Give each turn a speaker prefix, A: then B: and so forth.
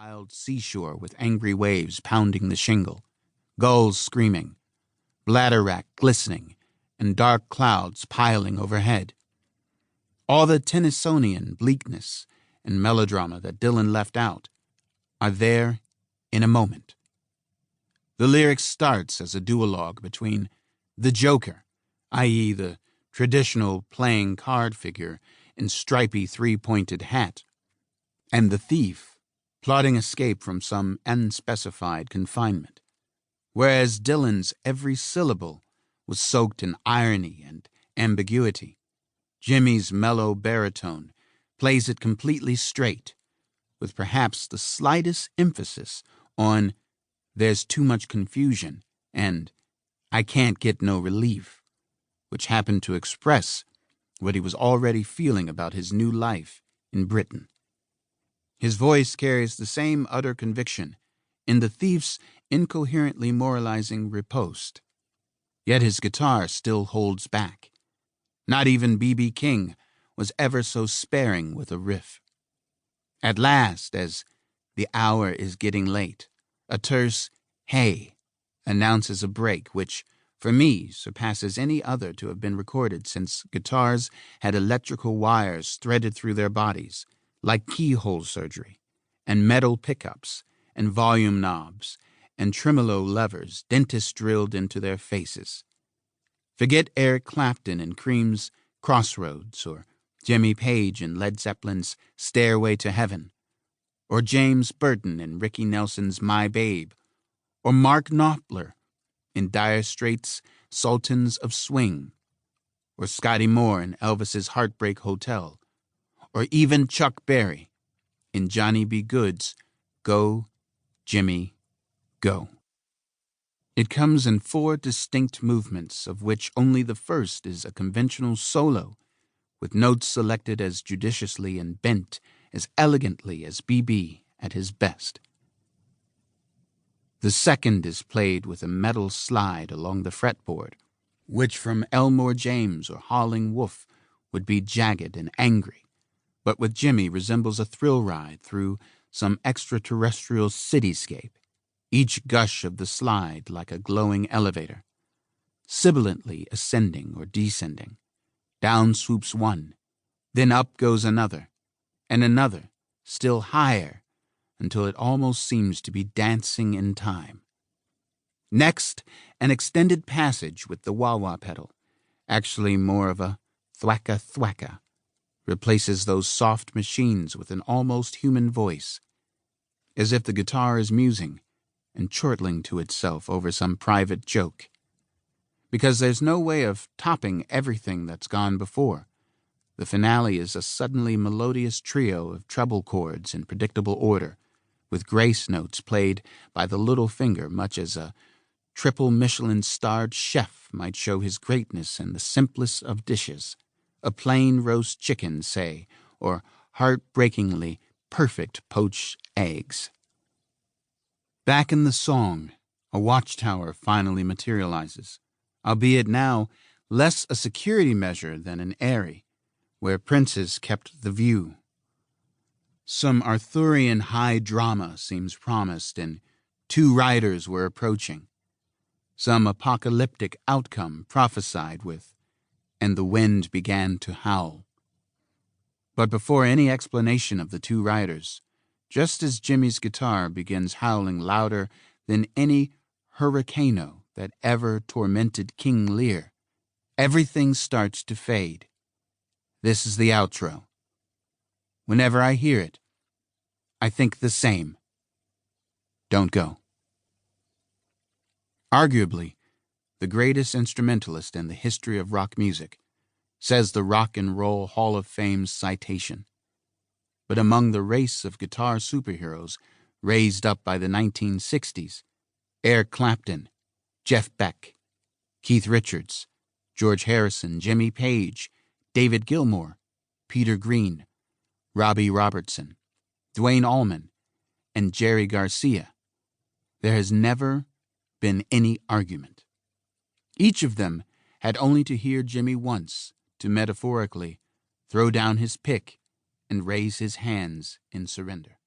A: wild seashore with angry waves pounding the shingle, gulls screaming, bladder wrack glistening, and dark clouds piling overhead. All the Tennysonian bleakness and melodrama that Dylan left out are there in a moment. The lyric starts as a duologue between the Joker, i.e. the traditional playing card figure in stripy three-pointed hat, and the thief, plotting escape from some unspecified confinement, whereas Dylan's every syllable was soaked in irony and ambiguity. Jimmy's mellow baritone plays it completely straight, with perhaps the slightest emphasis on "there's too much confusion" and "I can't get no relief," which happened to express what he was already feeling about his new life in Britain. His voice carries the same utter conviction in the thief's incoherently moralizing riposte. Yet his guitar still holds back. Not even B.B. King was ever so sparing with a riff. At last, as "the hour is getting late," a terse "hey" announces a break which, for me, surpasses any other to have been recorded since guitars had electrical wires threaded through their bodies, like keyhole surgery, and metal pickups, and volume knobs, and tremolo levers dentists drilled into their faces. Forget Eric Clapton in Cream's Crossroads, or Jimmy Page in Led Zeppelin's Stairway to Heaven, or James Burton in Ricky Nelson's My Babe, or Mark Knopfler in Dire Straits' Sultans of Swing, or Scotty Moore in Elvis's Heartbreak Hotel, or even Chuck Berry in Johnny B. Good's Go, Jimmy, Go. It comes in 4 distinct movements, of which only the first is a conventional solo, with notes selected as judiciously and bent as elegantly as B.B. at his best. The second is played with a metal slide along the fretboard, which from Elmore James or Howling Wolf would be jagged and angry, but with Jimmy resembles a thrill ride through some extraterrestrial cityscape, each gush of the slide like a glowing elevator, sibilantly ascending or descending. Down swoops one, then up goes another, and another, still higher, until it almost seems to be dancing in time. Next, an extended passage with the wah-wah pedal, actually more of a thwacka-thwacka, replaces those soft machines with an almost human voice, as if the guitar is musing and chortling to itself over some private joke. Because there's no way of topping everything that's gone before, the finale is a suddenly melodious trio of treble chords in predictable order, with grace notes played by the little finger much as a triple Michelin-starred chef might show his greatness in the simplest of dishes, a plain roast chicken, say, or heartbreakingly perfect poached eggs. Back in the song, a watchtower finally materializes, albeit now less a security measure than an eyrie, where princes kept the view. Some Arthurian high drama seems promised, and 2 riders were approaching. Some apocalyptic outcome prophesied with, "and the wind began to howl." But before any explanation of the 2 riders, just as Jimmy's guitar begins howling louder than any hurricano that ever tormented King Lear, everything starts to fade. This is the outro. Whenever I hear it, I think the same. Don't go. Arguably, the greatest instrumentalist in the history of rock music, says the Rock and Roll Hall of Fame's citation. But among the race of guitar superheroes raised up by the 1960s, Eric Clapton, Jeff Beck, Keith Richards, George Harrison, Jimmy Page, David Gilmour, Peter Green, Robbie Robertson, Duane Allman, and Jerry Garcia, there has never been any argument. Each of them had only to hear Jimmy once to metaphorically throw down his pick and raise his hands in surrender.